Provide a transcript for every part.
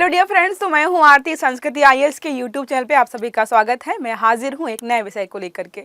Hello dear friends, तो मैं हूं आरती। संस्कृति आईएएस के यूट्यूब चैनल पे आप सभी का स्वागत है। मैं हाजिर हूं एक नए विषय को लेकर के।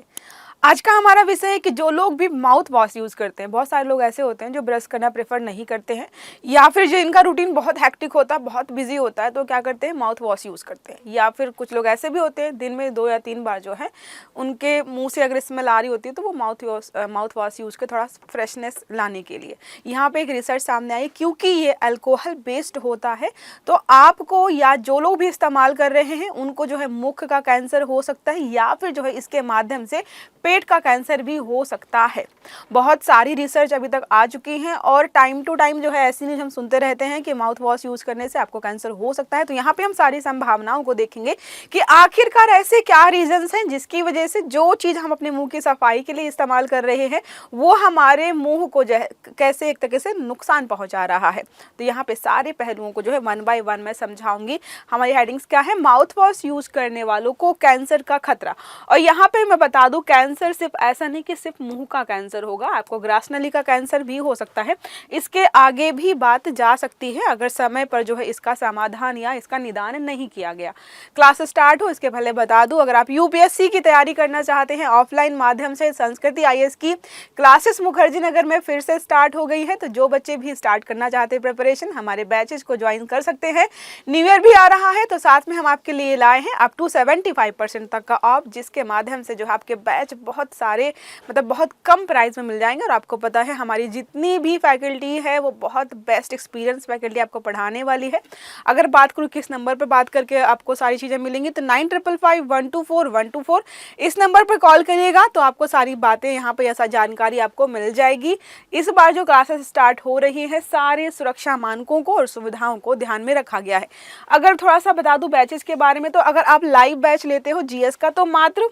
आज का हमारा विषय है कि जो लोग भी माउथ वॉश यूज़ करते हैं, बहुत सारे लोग ऐसे होते हैं जो ब्रश करना प्रेफर नहीं करते हैं, या फिर जो इनका रूटीन बहुत हैक्टिक होता है, बहुत बिजी होता है, तो क्या करते हैं, माउथ वॉश यूज़ करते हैं। या फिर कुछ लोग ऐसे भी होते हैं दिन में 2 या 3 बार जो है उनके मुंह से अगर स्मेल आ रही होती है तो वो माउथ वॉश यूज़ कर थोड़ा फ्रेशनेस लाने के लिए। यहाँ पे एक रिसर्च सामने आई, क्योंकि ये अल्कोहल बेस्ड होता है तो आपको या जो लोग भी इस्तेमाल कर रहे हैं उनको जो है मुख का कैंसर हो सकता है, या फिर जो है इसके माध्यम से पेट का कैंसर भी हो सकता है। बहुत सारी रिसर्च अभी तक आ चुकी हैं और टाइम टू टाइम जो है ऐसी न्यूज़ हम सुनते रहते हैं कि माउथ वॉश यूज़ करने से आपको कैंसर हो सकता है। तो यहाँ पे हम सारी संभावनाओं को देखेंगे कि आखिरकार ऐसे क्या रीजंस हैं जिसकी वजह से जो चीज़ हम अपने मुंह की सफाई के लिए इस्तेमाल कर रहे हैं वो हमारे मुंह को जो है कैसे एक तरीके से नुकसान पहुँचा रहा है। तो यहाँ पे सारे पहलुओं को जो है 1 बाय 1 मैं समझाऊंगी। हमारी हेडिंग्स क्या है, माउथ वॉश यूज़ करने वालों को कैंसर का खतरा। और यहाँ पे मैं बता दूँ, कैंसर सिर्फ ऐसा नहीं कि सिर्फ मुंह का कैंसर होगा, आपको ग्रास नली का कैंसर भी हो सकता है। इसके आगे भी बात जा सकती है अगर समय पर जो है इसका समाधान या इसका निदान नहीं किया गया। क्लास स्टार्ट हो इसके पहले बता दूं, अगर आप यूपीएससी की तैयारी करना चाहते हैं ऑफलाइन माध्यम से, संस्कृति आईएएस की क्लासेस मुखर्जी नगर में फिर से स्टार्ट हो गई है। तो जो बच्चे भी स्टार्ट करना चाहते हैं प्रिपरेशन, हमारे बैचेज को ज्वाइन कर सकते हैं। न्यू ईयर भी आ रहा है तो साथ में हम आपके लिए लाए हैं अप टू 75% तक का ऑफ, जिसके माध्यम से जो है आपके बैच बहुत सारे बहुत कम प्राइस में मिल जाएंगे। और आपको पता है हमारी जितनी भी फैकल्टी है वो बहुत बेस्ट एक्सपीरियंस फैकल्टी आपको पढ़ाने वाली है। अगर बात करूँ किस नंबर पर बात करके आपको सारी चीज़ें मिलेंगी, तो 9555124124 इस नंबर पर कॉल करिएगा तो आपको सारी बातें यहाँ पर ऐसा जानकारी आपको मिल जाएगी। इस बार जो क्लासेस स्टार्ट हो रही है सारे सुरक्षा मानकों को और सुविधाओं को ध्यान में रखा गया है। अगर थोड़ा सा बता दूं बैचेस के बारे में, तो अगर आप लाइव बैच लेते हो जीएस का तो मात्र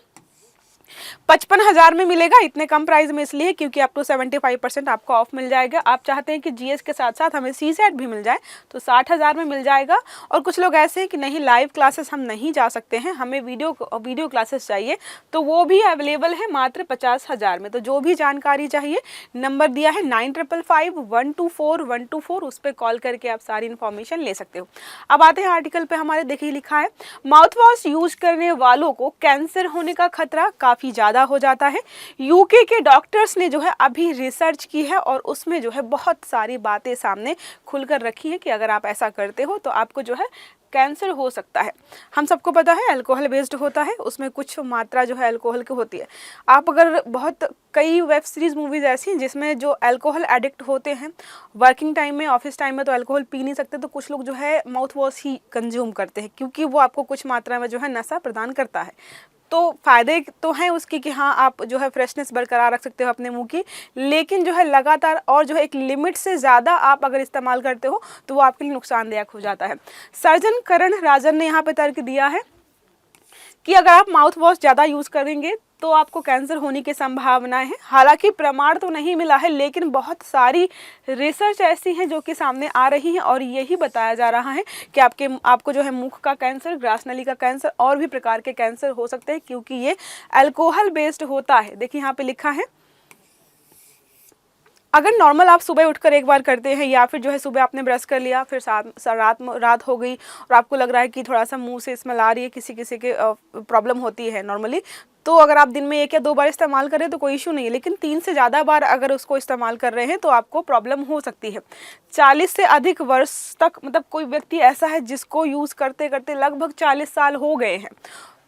55,000 में मिलेगा। इतने कम प्राइस में इसलिए क्योंकि अप टू 75% आपको ऑफ मिल जाएगा। आप चाहते हैं कि जीएस के साथ साथ हमें सीसेट भी मिल जाए तो 60,000 में मिल जाएगा। और कुछ लोग ऐसे हैं कि नहीं, लाइव क्लासेस हम नहीं जा सकते हैं, हमें वीडियो क्लासेस चाहिए, तो वो भी अवेलेबल है मात्र 50,000 में। तो जो भी जानकारी चाहिए, नंबर दिया है 9555124124, उस पर कॉल करके आप सारी इन्फॉर्मेशन ले सकते हो। अब आते हैं आर्टिकल पे हमारे, देखिए लिखा है माउथ वॉश यूज करने वालों को कैंसर होने का खतरा काफी ज्यादा हो जाता है। यूके के डॉक्टर्स ने जो है अभी रिसर्च की है और उसमें जो है बहुत सारी बातें सामने खुलकर रखी है कि अगर आप ऐसा करते हो तो आपको जो है कैंसर हो सकता है। हम सबको पता है अल्कोहल बेस्ड होता है, उसमें कुछ मात्रा जो है अल्कोहल की होती है। आप अगर कई वेब सीरीज मूवीज ऐसी हैं जिसमें जो अल्कोहल एडिक्ट होते हैं, वर्किंग टाइम में, ऑफिस टाइम में तो अल्कोहल पी नहीं सकते, तो कुछ लोग जो है माउथ वॉश ही कंज्यूम करते हैं क्योंकि वो आपको कुछ मात्रा में जो है नशा प्रदान करता है। तो फ़ायदे तो हैं उसकी कि हाँ आप जो है फ्रेशनेस बरकरार रख सकते हो अपने मुंह की, लेकिन जो है लगातार और जो है एक लिमिट से ज़्यादा आप अगर इस्तेमाल करते हो तो वो आपके लिए नुकसानदायक हो जाता है। सर्जन करण राजन ने यहाँ पे तर्क दिया है कि अगर आप माउथ वॉश ज़्यादा यूज़ करेंगे तो आपको कैंसर होने की संभावना है। हालांकि प्रमाण तो नहीं मिला है, लेकिन बहुत सारी रिसर्च ऐसी हैं जो कि सामने आ रही हैं और यही बताया जा रहा है कि आपको जो है मुख का कैंसर, ग्रास नली का कैंसर और भी प्रकार के कैंसर हो सकते हैं क्योंकि ये अल्कोहल बेस्ड होता है। देखिए यहाँ पे लिखा है, अगर नॉर्मल आप सुबह उठकर एक बार करते हैं या फिर जो है सुबह आपने ब्रश कर लिया, फिर रात हो गई और आपको लग रहा है कि थोड़ा सा मुंह से स्मेल आ रही है, किसी किसी के प्रॉब्लम होती है नॉर्मली, तो अगर आप दिन में 1 या 2 बार इस्तेमाल करें तो कोई इशू नहीं है, लेकिन 3 से ज़्यादा बार अगर उसको इस्तेमाल कर रहे हैं तो आपको प्रॉब्लम हो सकती है। 40 से अधिक वर्ष तक कोई व्यक्ति ऐसा है जिसको यूज़ करते करते लगभग 40 साल हो गए हैं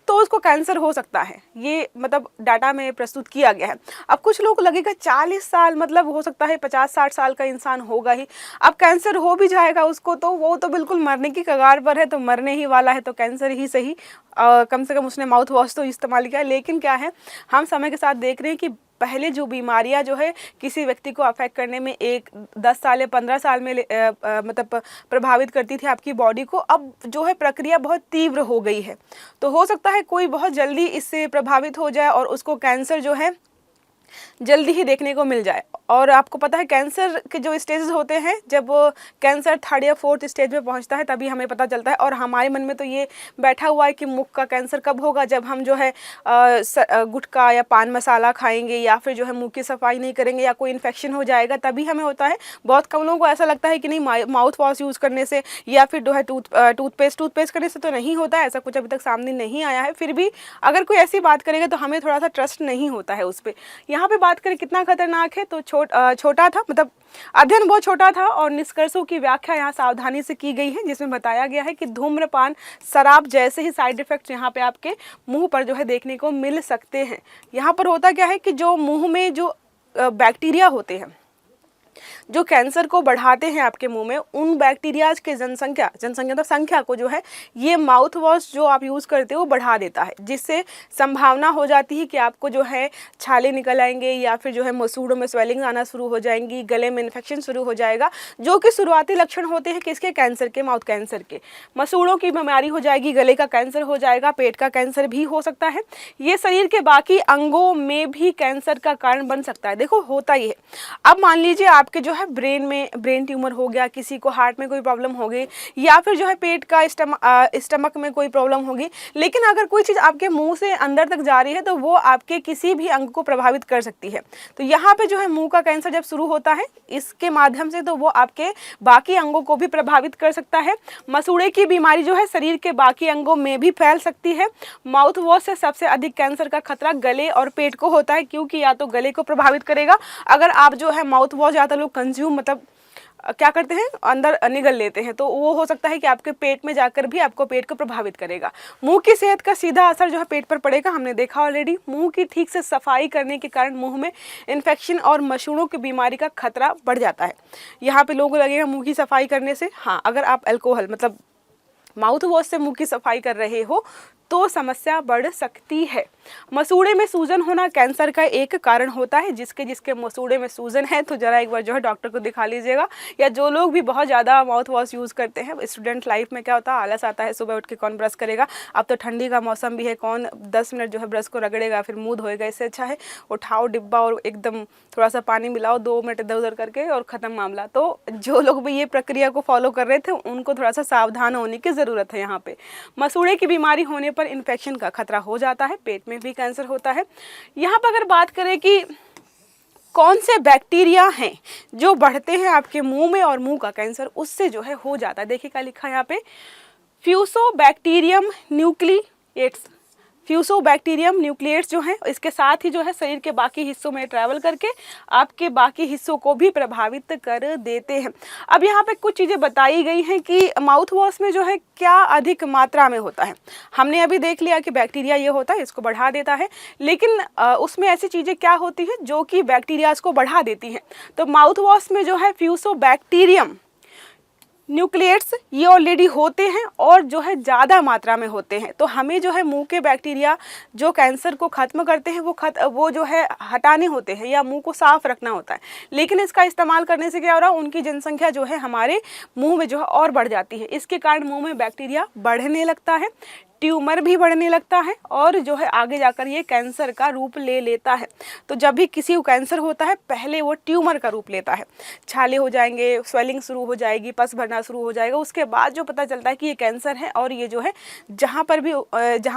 तो उसको कैंसर हो सकता है। ये डाटा में प्रस्तुत किया गया है। अब कुछ लोग लगेगा 40 साल हो सकता है 50-60 साल का इंसान होगा ही, अब कैंसर हो भी जाएगा उसको तो वो तो बिल्कुल मरने की कगार पर है, तो मरने ही वाला है, तो कैंसर ही सही। कम से कम उसने माउथ वॉश तो इस्तेमाल किया। लेकिन क्या है, हम समय के साथ देख रहे हैं कि पहले जो बीमारियां जो है किसी व्यक्ति को अफेक्ट करने में 10 साल या 15 साल में प्रभावित करती थी आपकी बॉडी को, अब जो है प्रक्रिया बहुत तीव्र हो गई है। तो हो सकता है कोई बहुत जल्दी इससे प्रभावित हो जाए और उसको कैंसर जो है जल्दी ही देखने को मिल जाए। और आपको पता है कैंसर के जो स्टेजेस होते हैं, जब कैंसर 3rd या 4th स्टेज में पहुंचता है तभी हमें पता चलता है। और हमारे मन में तो ये बैठा हुआ है कि मुख का कैंसर कब होगा, जब हम जो है गुटखा या पान मसाला खाएंगे या फिर जो है मुंह की सफाई नहीं करेंगे या कोई इन्फेक्शन हो जाएगा तभी हमें होता है। बहुत कम लोगों को ऐसा लगता है कि नहीं माउथ वॉश यूज़ करने से या फिर जो है टूथपेस्ट करने से तो नहीं होता है, ऐसा कुछ अभी तक सामने नहीं आया है। फिर भी अगर कोई ऐसी बात करेगा तो हमें थोड़ा सा ट्रस्ट नहीं होता है उस पर। यहाँ पे बात करें कितना खतरनाक है, तो छोटा था, मतलब अध्ययन बहुत छोटा था और निष्कर्षों की व्याख्या यहाँ सावधानी से की गई है, जिसमें बताया गया है कि धूम्रपान शराब जैसे ही साइड इफेक्ट्स यहाँ पे आपके मुंह पर जो है देखने को मिल सकते हैं। यहाँ पर होता क्या है कि जो मुंह में जो बैक्टीरिया होते हैं जो कैंसर को बढ़ाते हैं आपके मुंह में, उन बैक्टीरियाज के जनसंख्या तो संख्या को जो है ये माउथ वॉश जो आप यूज़ करते हो बढ़ा देता है, जिससे संभावना हो जाती है कि आपको जो है छाले निकल आएंगे या फिर जो है मसूड़ों में स्वेलिंग आना शुरू हो जाएंगी, गले में इन्फेक्शन शुरू हो जाएगा, जो कि शुरुआती लक्षण होते हैं किसके, कैंसर के, माउथ कैंसर के। मसूड़ों की बीमारी हो जाएगी, गले का कैंसर हो जाएगा, पेट का कैंसर भी हो सकता है। ये शरीर के बाकी अंगों में भी कैंसर का कारण बन सकता है। देखो होता ही है। अब मान लीजिए आपके जो है ब्रेन ट्यूमर हो गया, किसी को हार्ट में कोई प्रॉब्लम हो गई या फिर जो है पेट का स्टमक में कोई प्रॉब्लम होगी, लेकिन अगर कोई चीज़ आपके मुंह से अंदर तक जा रही है तो वो आपके किसी भी अंग को प्रभावित कर सकती है। तो यहाँ पे जो है मुंह का कैंसर जब शुरू होता है इसके माध्यम से, तो वो आपके बाकी अंगों को भी प्रभावित कर सकता है। मसूड़े की बीमारी जो है शरीर के बाकी अंगों में भी फैल सकती है। माउथ वॉश से सबसे अधिक कैंसर का खतरा गले और पेट को होता है, क्योंकि या तो गले को प्रभावित करेगा, अगर आप जो है माउथ वॉश ज़्यादा लोग कंज्यूम मतलब क्या करते हैं अंदर निगल लेते हैं, तो वो हो सकता है कि आपके पेट में जाकर भी आपको पेट को प्रभावित करेगा। मुंह की सेहत का सीधा असर जो है पेट पर पड़ेगा, हमने देखा ऑलरेडी। मुंह की ठीक से सफाई करने के कारण मुंह में इन्फेक्शन और मसूड़ों की बीमारी का खतरा बढ़ जाता है। यहाँ पे लोगों को लगेगा मुंह की सफाई करने से, हाँ अगर आप अल्कोहल मतलब माउथ वॉश से मुंह की सफाई कर रहे हो तो समस्या बढ़ सकती है। मसूड़े में सूजन होना कैंसर का एक कारण होता है। जिसके मसूड़े में सूजन है तो जरा एक बार जो है डॉक्टर को दिखा लीजिएगा। या जो लोग भी बहुत ज़्यादा माउथ वॉश यूज़ करते हैं, स्टूडेंट लाइफ में क्या होता है, आलस आता है, सुबह उठ के कौन ब्रश करेगा, अब तो ठंडी का मौसम भी है, कौन 10 मिनट जो है ब्रश को रगड़ेगा फिर मुँह धोएगा। इससे अच्छा है उठाओ डिब्बा और एकदम थोड़ा सा पानी मिलाओ, 2 मिनट इधर उधर करके और ख़त्म मामला। तो जो लोग भी ये प्रक्रिया को फॉलो कर रहे थे उनको थोड़ा सा सावधान होने की ज़रूरत है। यहाँ पे मसूड़े की बीमारी होने पर इन्फेक्शन का खतरा हो जाता है, पेट में भी कैंसर होता है। यहाँ पर अगर बात करें कि कौन से बैक्टीरिया हैं जो बढ़ते हैं आपके मुंह में और मुंह का कैंसर उससे जो है हो जाता है, देखिए क्या लिखा है यहाँ पे, फ्यूसोबैक्टीरियम न्यूक्लिएट्स। फ्यूसोबैक्टीरियम न्यूक्लिएट्स जो है इसके साथ ही जो है शरीर के बाकी हिस्सों में ट्रैवल करके आपके बाकी हिस्सों को भी प्रभावित कर देते हैं। अब यहाँ पे कुछ चीज़ें बताई गई हैं कि माउथ वॉश में जो है क्या अधिक मात्रा में होता है। हमने अभी देख लिया कि बैक्टीरिया ये होता है, इसको बढ़ा देता है, लेकिन उसमें ऐसी चीज़ें क्या होती हैं जो कि बैक्टीरियाज को बढ़ा देती हैं। तो माउथ वॉश में जो है फ्यूसोबैक्टीरियम न्यूक्लिएट्स ये ऑलरेडी होते हैं और जो है ज़्यादा मात्रा में होते हैं। तो हमें जो है मुंह के बैक्टीरिया जो कैंसर को ख़त्म करते हैं वो जो है हटाने होते हैं या मुंह को साफ़ रखना होता है। लेकिन इसका इस्तेमाल करने से क्या हो रहा है, उनकी जनसंख्या जो है हमारे मुंह में जो है और बढ़ जाती है। इसके कारण मुंह में बैक्टीरिया बढ़ने लगता है, ट्यूमर भी बढ़ने लगता है और जो है आगे जाकर ये कैंसर का रूप ले लेता है। तो जब भी किसी को कैंसर होता है पहले वो ट्यूमर का रूप लेता है, छाले हो जाएंगे, स्वेलिंग शुरू हो जाएगी, पस भरना शुरू हो जाएगा। उसके बाद जो पता चलता है कि ये कैंसर है और ये जो है जहाँ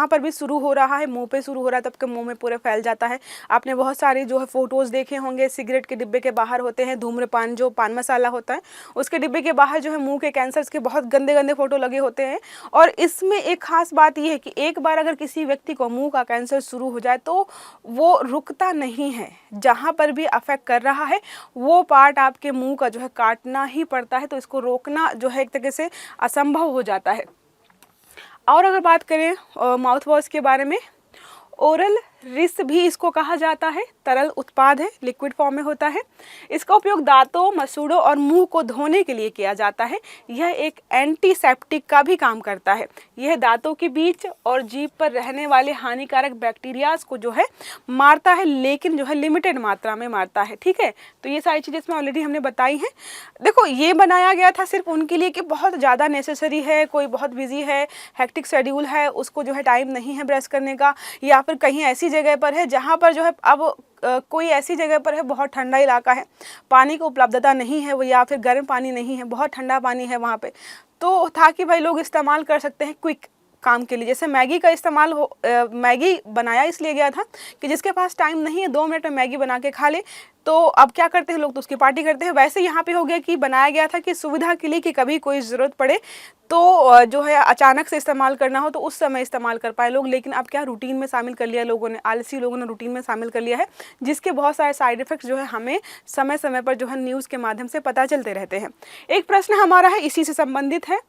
पर भी शुरू हो रहा है, मुंह पे शुरू हो रहा है, तब के मुंह में पूरे फैल जाता है। आपने बहुत सारे जो है फ़ोटोज़ देखे होंगे, सिगरेट के डिब्बे के बाहर होते हैं धूम्रपान जो पान मसाला होता है उसके डिब्बे के बाहर जो है मुँह के कैंसर के बहुत गंदे गंदे फ़ोटो लगे होते हैं। और इसमें एक ख़ास बात ये है कि एक बार अगर किसी व्यक्ति को मुंह का कैंसर शुरू हो जाए तो वो रुकता नहीं है, जहाँ पर भी अफेक्ट कर रहा है वो पार्ट आपके मुंह का जो है काटना ही पड़ता है। तो इसको रोकना जो है एक तरीके से असंभव हो जाता है। और अगर बात करें माउथ वॉश के बारे में, ओरल रिस भी इसको कहा जाता है, तरल उत्पाद है, लिक्विड फॉर्म में होता है। इसका उपयोग दांतों, मसूड़ों और मुंह को धोने के लिए किया जाता है। यह एक एंटीसेप्टिक का भी काम करता है। यह दांतों के बीच और जीभ पर रहने वाले हानिकारक बैक्टीरियाज को जो है मारता है, लेकिन जो है लिमिटेड मात्रा में मारता है। ठीक है, तो ये सारी चीज़ें इसमें ऑलरेडी हमने बताई हैं। देखो ये बनाया गया था सिर्फ उनके लिए कि बहुत ज़्यादा नेसेसरी है, कोई बहुत बिजी है, हेक्टिक शेड्यूल है, उसको जो है टाइम नहीं है ब्रश करने का, या फिर कहीं ऐसी जगह पर है जहाँ पर जो है अब कोई ऐसी जगह पर है बहुत ठंडा इलाका है, पानी की उपलब्धता नहीं है वो, या फिर गर्म पानी नहीं है, बहुत ठंडा पानी है वहाँ पे, तो था कि भाई लोग इस्तेमाल कर सकते हैं क्विक काम के लिए। जैसे मैगी का इस्तेमाल मैगी बनाया इसलिए गया था कि जिसके पास टाइम नहीं है 2 मिनट में मैगी बना के खा ले, तो अब क्या करते हैं लोग, तो उसकी पार्टी करते हैं। वैसे यहाँ पे हो गया कि बनाया गया था कि सुविधा के लिए कि कभी कोई ज़रूरत पड़े तो जो है अचानक से इस्तेमाल करना हो तो उस समय इस्तेमाल कर पाए लोग। लेकिन अब क्या रूटीन में शामिल कर लिया लोगों ने, आलसी लोगों ने रूटीन में शामिल कर लिया है, जिसके बहुत सारे साइड इफ़ेक्ट्स जो है हमें समय समय पर जो है न्यूज़ के माध्यम से पता चलते रहते हैं। एक प्रश्न हमारा है इसी से संबंधित है,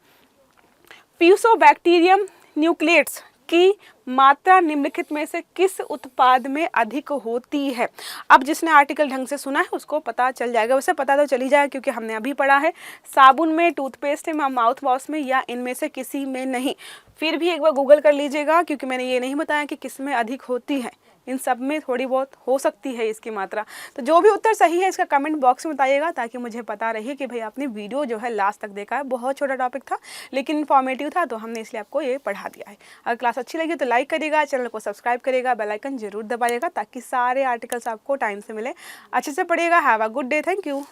फ्यूसोबैक्टीरियम न्यूक्लिएट्स की मात्रा निम्नलिखित में से किस उत्पाद में अधिक होती है। अब जिसने आर्टिकल ढंग से सुना है उसको पता चल जाएगा, वैसे पता तो चल ही जाएगा क्योंकि हमने अभी पढ़ा है, साबुन में, टूथपेस्ट में, माउथ वॉश में, या इनमें से किसी में नहीं। फिर भी एक बार गूगल कर लीजिएगा क्योंकि मैंने ये नहीं बताया कि किस में अधिक होती है, इन सब में थोड़ी बहुत हो सकती है इसकी मात्रा। तो जो भी उत्तर सही है इसका कमेंट बॉक्स में बताइएगा ताकि मुझे पता रहे कि भाई आपने वीडियो जो है लास्ट तक देखा है। बहुत छोटा टॉपिक था लेकिन इन्फॉर्मेटिव था तो हमने इसलिए आपको ये पढ़ा दिया है। अगर क्लास अच्छी लगी तो लाइक करिएगा, चैनल को सब्सक्राइब करिएगा, बेल आइकन जरूर दबाइएगा ताकि सारे आर्टिकल्स आपको टाइम से मिले। अच्छे से पढ़िएगा। Have a good day. Thank you.